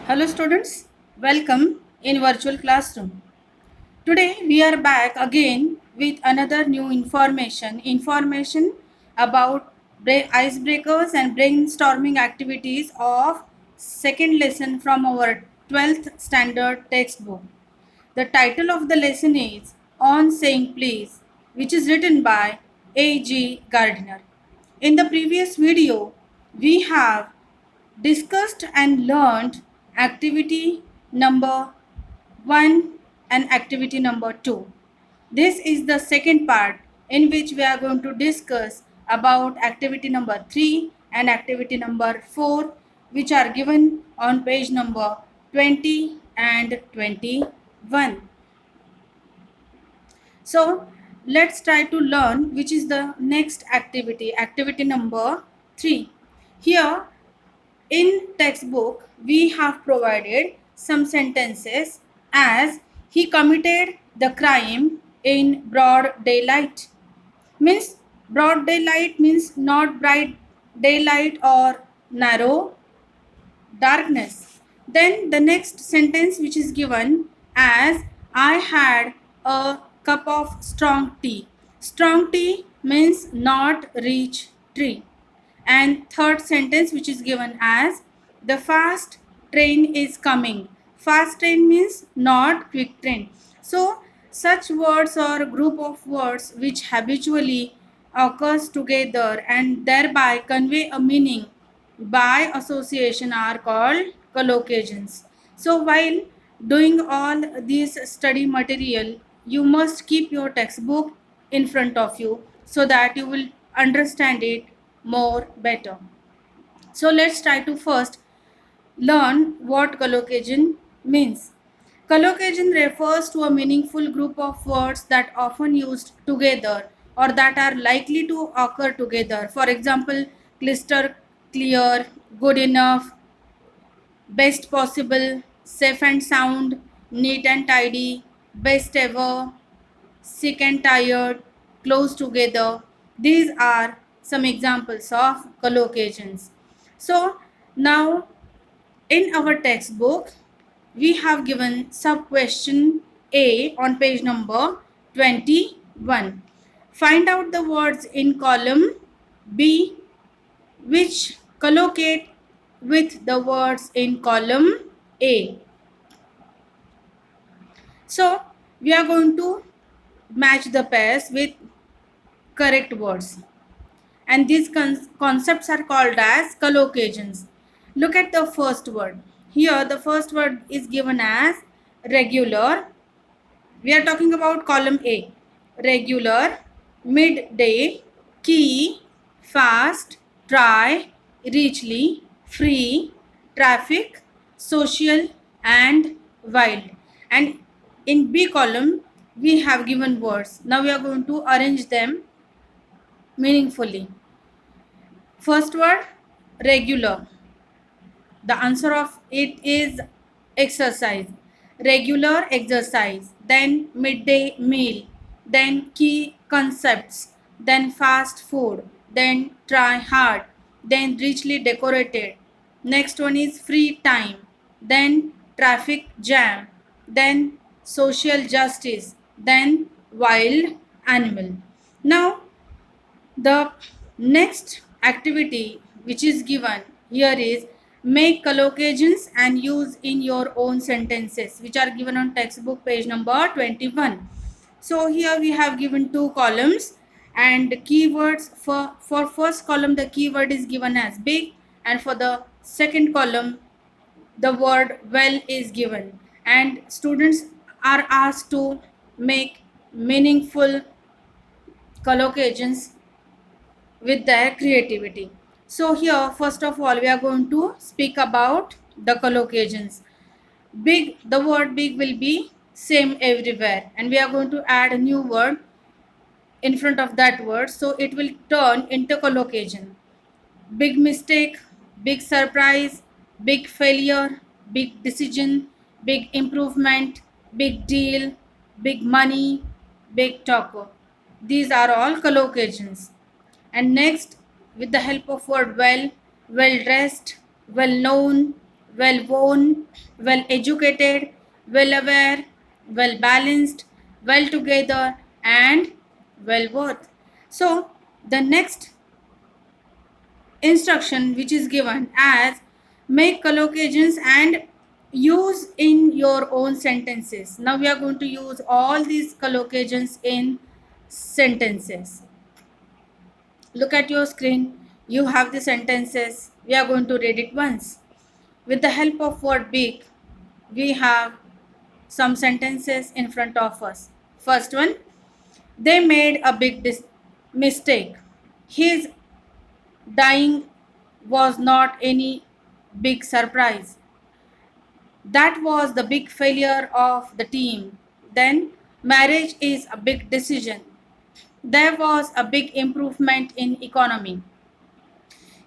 Hello students, welcome in virtual classroom. Today we are back again with another new information about icebreakers and brainstorming activities of second lesson from our 12th standard textbook. The title of the lesson is On Saying Please, which is written by A.G. Gardner. In the previous video, we have discussed and learned activity number 1 and activity number 2. This is the second part in which we are going to discuss about activity number 3 and activity number 4, which are given on page number 20 and 21. So let's try to learn which is the next activity number 3. Here in textbook we have provided some sentences as he committed the crime in broad daylight. Means broad daylight means not bright daylight or narrow darkness. Then the next sentence which is given as I had a cup of strong tea. Strong tea means not rich tea. And third sentence which is given as the fast train is coming. Fast train means not quick train. So such words or group of words which habitually occurs together and thereby convey a meaning by association are called collocations. So while doing all this study material, you must keep your textbook in front of you so that you will understand it more better. So let's try to first learn what collocation means. Collocation refers to a meaningful group of words that often used together or that are likely to occur together. For example, cluster, clear, good enough, best possible, safe and sound, neat and tidy, best ever, sick and tired, close together. These are some examples of collocations. So now in our textbook, we have given sub question A on page number 21. Find out the words in column B which collocate with the words in column A. So we are going to match the pairs with correct words. And these concepts are called as collocations. Look at the first word. Here the first word is given as regular. We are talking about column A. Regular, midday, key, fast, try, richly, free, traffic, social and wild. And in B column we have given words. Now we are going to arrange them meaningfully. First word regular. The answer of it is exercise. Regular exercise. Then midday meal. Then key concepts. Then fast food. Then try hard. Then richly decorated. Next one is free time. Then traffic jam. Then social justice. Then wild animal. Now the next activity which is given here is make collocations and use in your own sentences, which are given on textbook page number 21. So here we have given two columns and keywords. For first column the keyword is given as big, and for the second column the word well is given, and students are asked to make meaningful collocations with their creativity. So here first of all we are going to speak about the collocations. Big, the word big will be same everywhere, and we are going to add a new word in front of that word, so it will turn into collocation. Big mistake, big surprise, big failure, big decision, big improvement, big deal, big money, big talker. These are all collocations. And next, with the help of word well, well dressed, well known, well worn, well educated, well aware, well balanced, well together, and well worth. So, the next instruction which is given as make collocations and use in your own sentences. Now we are going to use all these collocations in sentences. Look at your screen. You have the sentences. We are going to read it once. With the help of word big, we have some sentences in front of us. First one, they made a big mistake. His dying was not any big surprise. That was the big failure of the team. Then, marriage is a big decision. There was a big improvement in economy.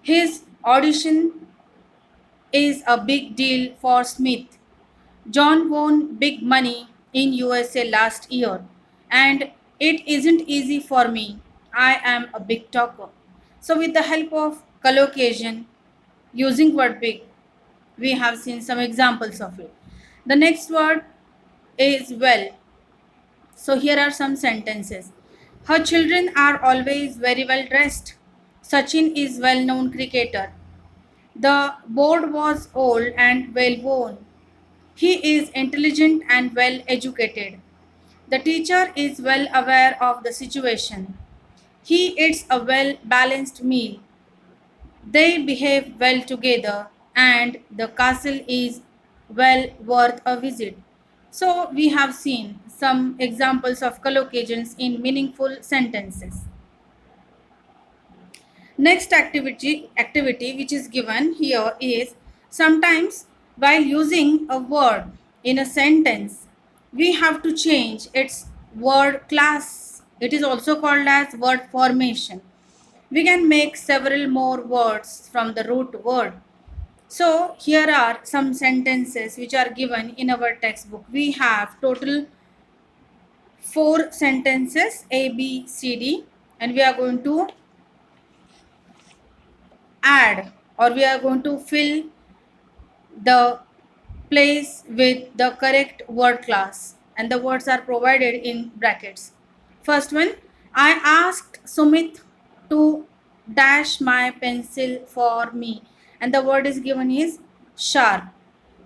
His audition is a big deal for Smith. John won big money in USA last year, and it isn't easy for me. I am a big talker. So, with the help of collocation using word big, we have seen some examples of it. The next word is well. So, here are some sentences. Her children are always very well dressed. Sachin is well known cricketer. The board was old and well worn. He is intelligent and well educated. The teacher is well aware of the situation. He eats a well balanced meal. They behave well together and the castle is well worth a visit. So, we have seen some examples of collocations in meaningful sentences. Next activity which is given here is sometimes while using a word in a sentence, we have to change its word class. It is also called as word formation. We can make several more words from the root word. So, here are some sentences which are given in our textbook. We have total 4 sentences A, B, C, D, and we are going to add or we are going to fill the place with the correct word class, and the words are provided in brackets. First one, I asked Sumit to dash my pencil for me, and the word is given is sharp,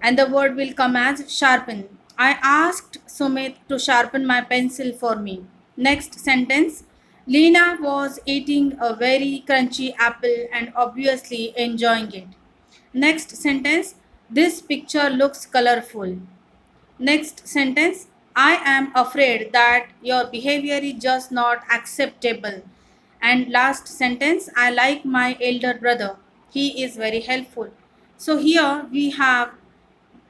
and the word will come as sharpen. I asked Sumit to sharpen my pencil for me. Next sentence, Lena was eating a very crunchy apple and obviously enjoying it. Next sentence, this picture looks colorful. Next sentence, I am afraid that your behavior is just not acceptable. And last sentence, I like my elder brother. He is very helpful. So here we have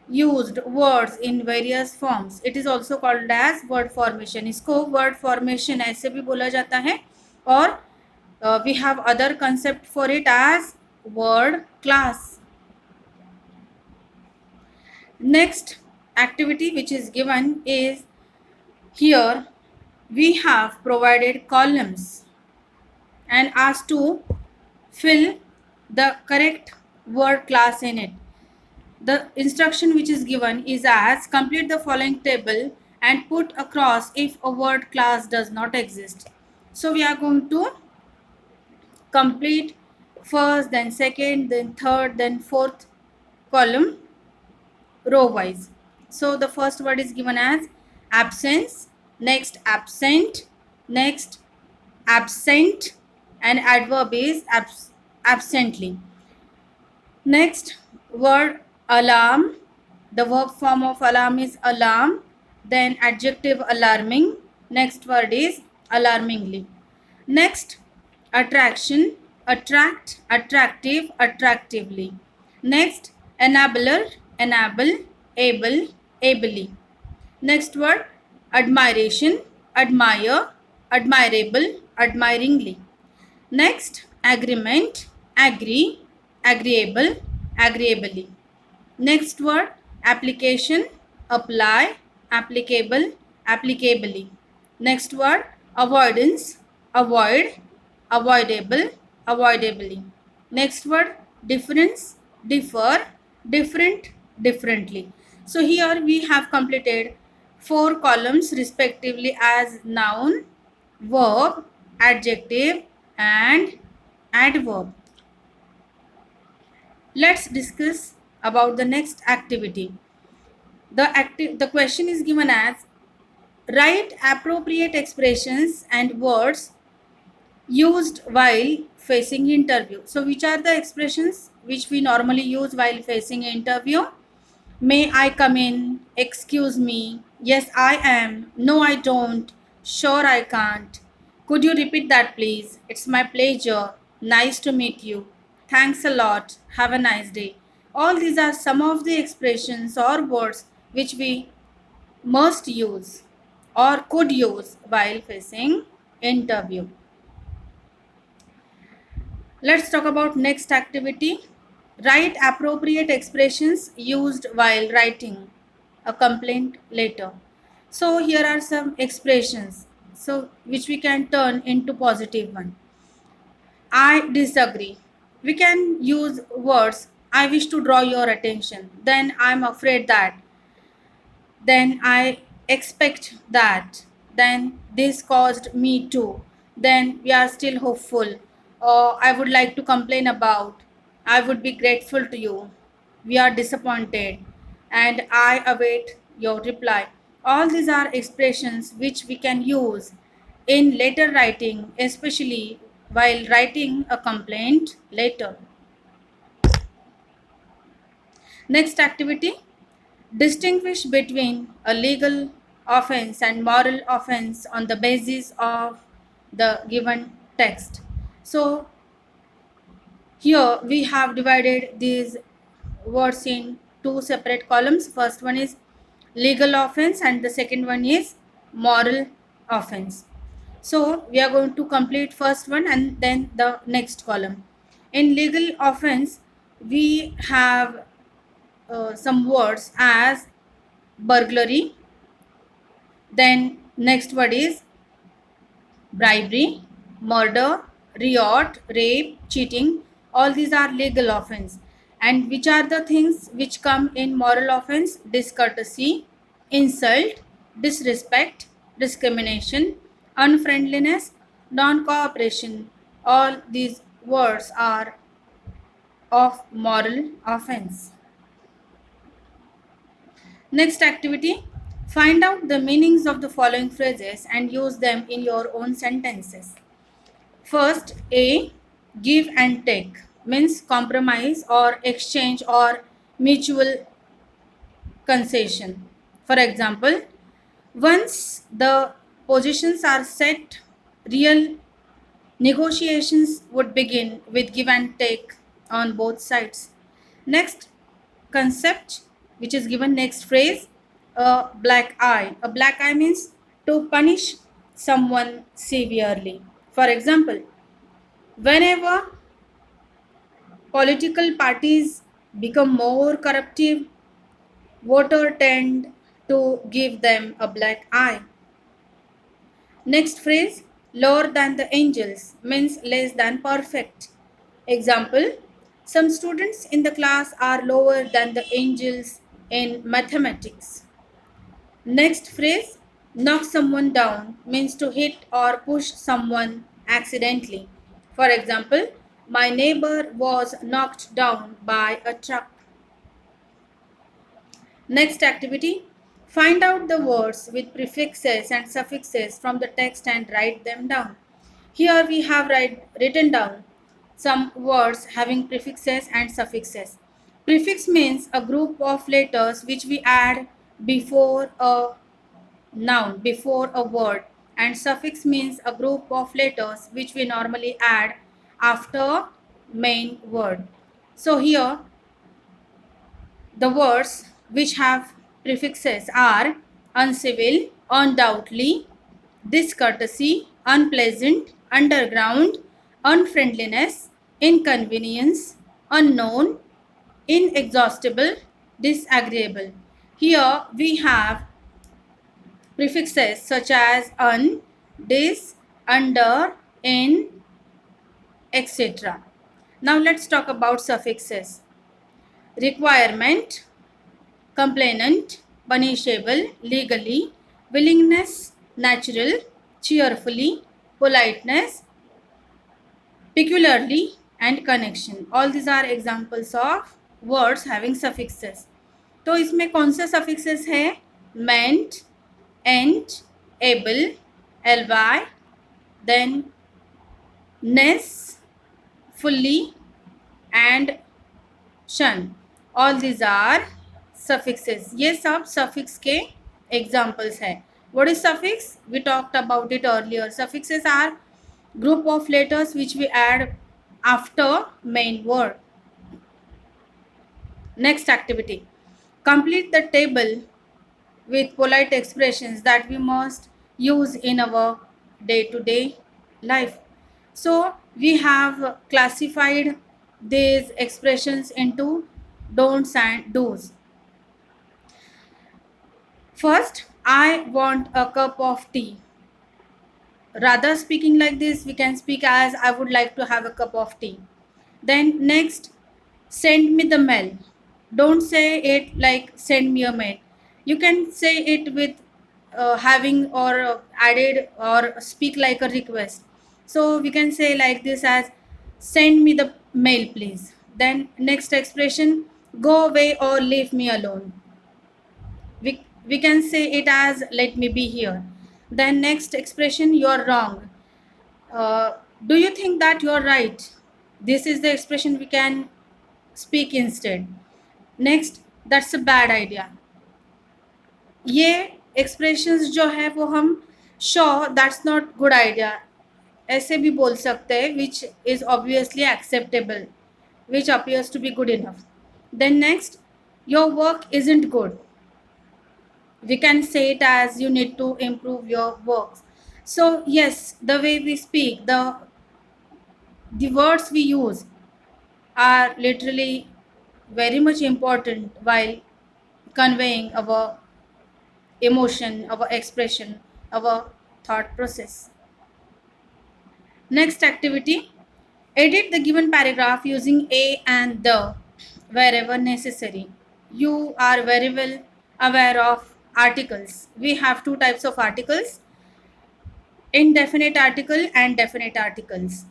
used words in various forms. It is also called as word formation. इसको word formation ऐसे भी बोला जाता है और we have other concept for it as word class. Next activity which is given is here we have provided columns and asked to fill the correct word class in it. The instruction which is given is as complete the following table and put a cross if a word class does not exist. So we are going to complete first, then second, then third, then fourth column row wise. So the first word is given as absence, next absent, next absent, and adverb is absently. Next word alarm, the verb form of alarm is alarm, then adjective alarming, next word is alarmingly. Next attraction, attract, attractive, attractively. Next enabler, enable, able, ably. Next word admiration, admire, admirable, admiringly. Next agreement, agree, agreeable, agreeably. Next word application, apply, applicable, applicably. Next word avoidance, avoid, avoidable, avoidably. Next word difference, differ, different, differently. So here we have completed 4 columns respectively as noun, verb, adjective and adverb. Let's discuss about the next activity. The question is given as write appropriate expressions and words used while facing interview. So which are the expressions which we normally use while facing an interview? May I come in? Excuse me. Yes, I am. No, I don't. Sure, I can't. Could you repeat that, please? It's my pleasure. Nice to meet you. Thanks a lot. Have a nice day. All these are some of the expressions or words which we must use or could use while facing interview. Let's talk about next activity. Write appropriate expressions used while writing a complaint letter. So here are some expressions so which we can turn into positive one. I disagree. We can use words I wish to draw your attention. Then I'm afraid that. Then I expect that. Then this caused me to. Then we are still hopeful. Or I would like to complain about. I would be grateful to you. We are disappointed. And I await your reply. All these are expressions which we can use in letter writing, especially while writing a complaint letter. Next activity, distinguish between a legal offense and moral offense on the basis of the given text. So here we have divided these words in two separate columns. First one is legal offense and the second one is moral offense. So we are going to complete first one and then the next column. In legal offense, we have some words as burglary, then next word is bribery, murder, riot, rape, cheating. All these are legal offense. And which are the things which come in moral offense? Discourtesy, insult, disrespect, discrimination, unfriendliness, non-cooperation. All these words are of moral offense. Next activity, find out the meanings of the following phrases and use them in your own sentences. First, A, give and take means compromise or exchange or mutual concession. For example, once the positions are set, real negotiations would begin with give and take on both sides. Next concept, which is given next phrase, a black eye. A black eye means to punish someone severely. For example, whenever political parties become more corruptive, voters tend to give them a black eye. Next phrase, lower than the angels means less than perfect. Example, some students in the class are lower than the angels in mathematics. Next phrase, knock someone down means to hit or push someone accidentally. For example, my neighbor was knocked down by a truck. Next activity, find out the words with prefixes and suffixes from the text and write them down. Here we have written down some words having prefixes and suffixes. Prefix means a group of letters which we add before a noun, before a word, and suffix means a group of letters which we normally add after main word. So here the words which have prefixes are uncivil, undoubtedly, discourtesy, unpleasant, underground, unfriendliness, inconvenience, unknown, inexhaustible, disagreeable. Here we have prefixes such as un, dis, under, in, etc. Now let's talk about suffixes. requirement, complainant, punishable, legally, willingness, natural, cheerfully, politeness, peculiarly, and connection. All these are examples of words having suffixes. तो इसमें कौन से suffixes है? meant, ent, able, ly, then ness, fully, and शन. All these are suffixes. ये सब suffix के examples है. What is suffix? We talked about it earlier. Suffixes are group of letters which we add after main word. Next activity. Complete the table with polite expressions that we must use in our day-to-day life. So we have classified these expressions into don'ts and do's. First, I want a cup of tea. Rather speaking like this, we can speak as I would like to have a cup of tea. Then next, send me the mail. Don't say it like send me a mail. You can say it with having or added or speak like a request. So we can say like this as send me the mail please. Then next expression, go away or leave me alone. We can say it as let me be here. Then next expression, you're wrong. Do you think that you're right? This is the expression we can speak instead. Next, that's a bad idea. ये expressions जो है वो हम sure that's not good idea ऐसे भी बोल सकते हैं, which is obviously acceptable, which appears to be good enough. Then next, your work isn't good. We can say it as you need to improve your works. So yes, the way we speak, the words we use are literally very much important while conveying our emotion, our expression, our thought process. Next activity, edit the given paragraph using a and the wherever necessary. You are very well aware of articles. We have two types of articles, indefinite article and definite articles.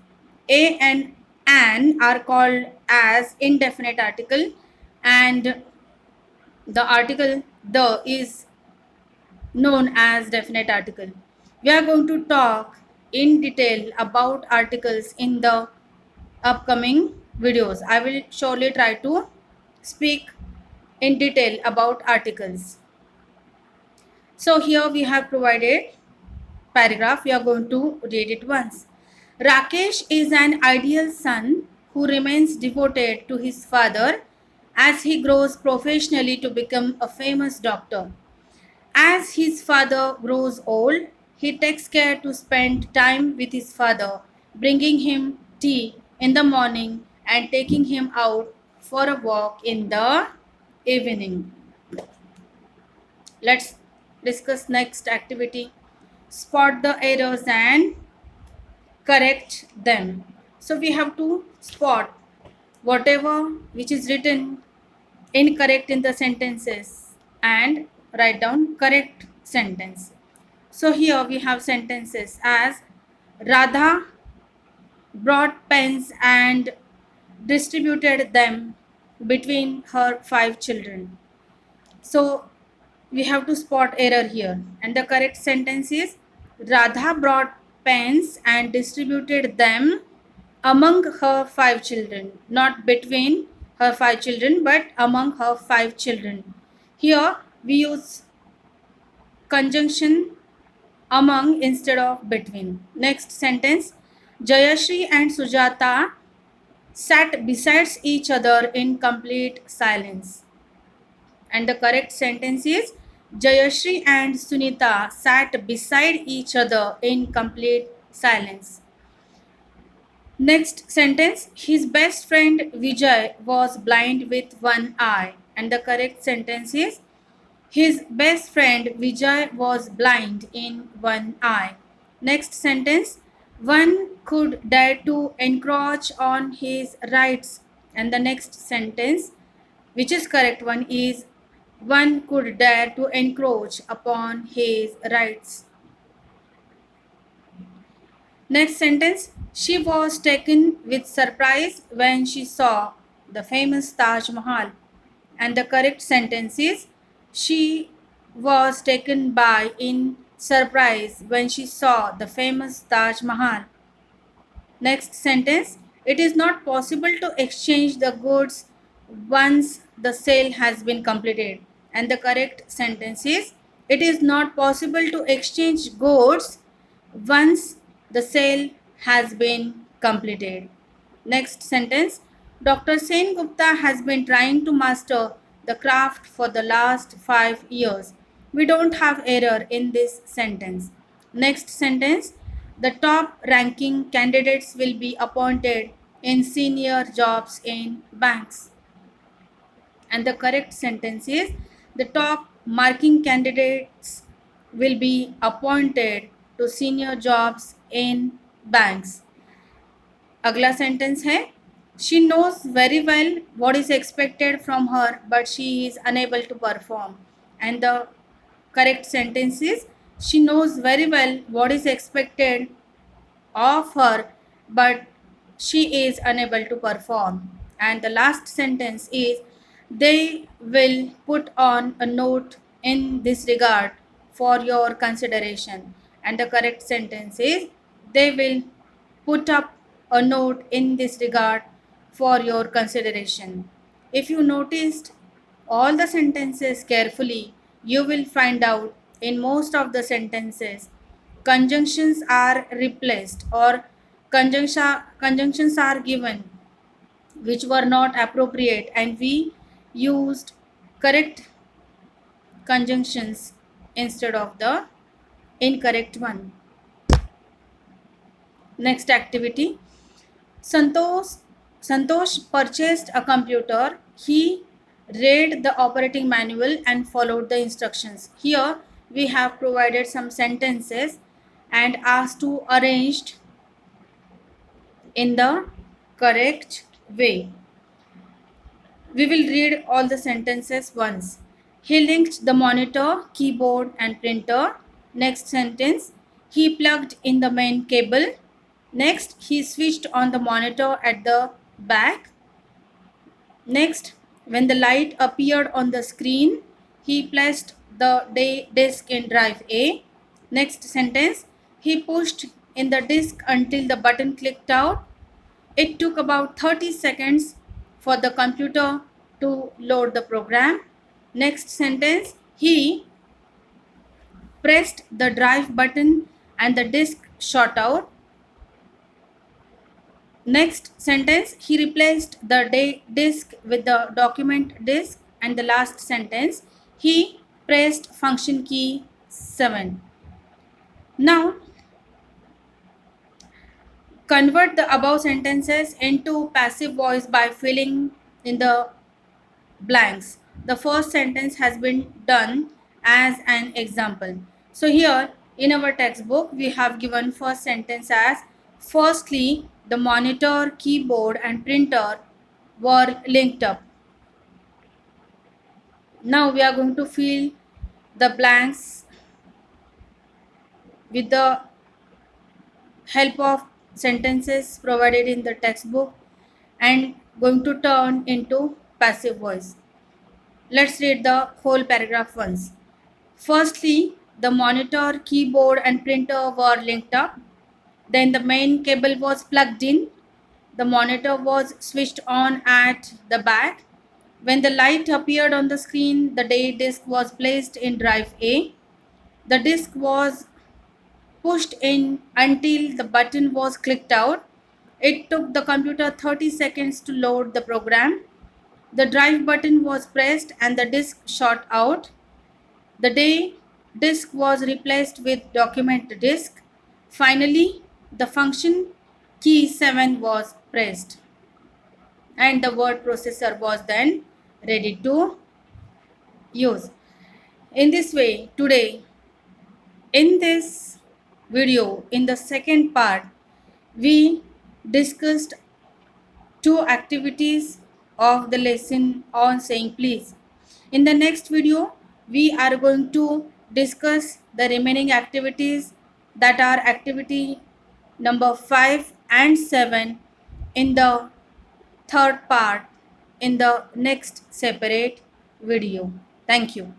A and an are called as indefinite article, and the article the is known as definite article. We are going to talk in detail about articles in the upcoming videos. I will surely try to speak in detail about articles. So here we have provided paragraph. We are going to read it once. Rakesh is an ideal son who remains devoted to his father as he grows professionally to become a famous doctor. As his father grows old, he takes care to spend time with his father, bringing him tea in the morning and taking him out for a walk in the evening. Let's discuss next activity. Spot the errors and correct them. So we have to spot whatever which is written incorrect in the sentences and write down correct sentence. So here we have sentences as Radha brought pens and distributed them between her 5 children. So we have to spot error here, and the correct sentence is Radha brought pens and distributed them among her 5 children, not between her 5 children but among her 5 children. Here we use conjunction among instead of between. Next sentence, Jayashri and Sujata sat beside each other in complete silence. And the correct sentence is Jayashri and Sunita sat beside each other in complete silence. Next sentence, his best friend Vijay was blind with one eye. And the correct sentence is his best friend Vijay was blind in one eye. Next sentence, one could dare to encroach on his rights. And the next sentence, which is correct one is one could dare to encroach upon his rights. Next sentence, she was taken with surprise when she saw the famous Taj Mahal. And the correct sentence is, she was taken by in surprise when she saw the famous Taj Mahal. Next sentence, it is not possible to exchange the goods once the sale has been completed. And the correct sentence is, it is not possible to exchange goods once the sale has been completed. Next sentence, Dr. Sen Gupta has been trying to master the craft for the last 5 years. We don't have error in this sentence. Next sentence, the top ranking candidates will be appointed in senior jobs in banks. And the correct sentence is, the top marking candidates will be appointed to senior jobs in banks. अगला sentence है, she knows very well what is expected from her but she is unable to perform. And the correct sentence is, she knows very well what is expected of her, but she is unable to perform. And the last sentence is, they will put on a note in this regard for your consideration. And the correct sentence is, they will put up a note in this regard for your consideration. If you noticed all the sentences carefully, you will find out in most of the sentences conjunctions are replaced or conjunctions are given which were not appropriate, and we used correct conjunctions instead of the incorrect one. Next activity, Santosh Santosh purchased a computer. He read the operating manual and followed the instructions. Here we have provided some sentences and asked to arranged in the correct way. We will read all the sentences once. He linked the monitor, keyboard and printer. Next sentence, he plugged in the main cable. Next, he switched on the monitor at the back. Next, when the light appeared on the screen, he placed the disk in drive A. Next sentence, he pushed in the disk until the button clicked out. It took about 30 seconds for the computer to load the program. Next sentence, he pressed the drive button and the disk shot out. Next sentence, he replaced the disk with the document disk. And the last sentence, he pressed function key 7. Now, convert the above sentences into passive voice by filling in the blanks. The first sentence has been done as an example. So here in our textbook, we have given first sentence as, firstly, the monitor, keyboard and printer were linked up. Now we are going to fill the blanks with the help of sentences provided in the textbook and going to turn into passive voice. Let's read the whole paragraph once. Firstly, the monitor, keyboard and printer were linked up. Then the main cable was plugged in. The monitor was switched on at the back. When the light appeared on the screen, the disk was placed in drive A. The disk was pushed in until the button was clicked out. It took the computer 30 seconds to load the program. The drive button was pressed and the disk shot out. The disk was replaced with document disk. Finally, the function key 7 was pressed and the word processor was then ready to use. In this way, today, in this video, in the second part, we discussed two activities of the lesson on saying please. In the next video, we are going to discuss the remaining activities, that are activity number 5 and 7, in the third part in the next separate video. Thank you.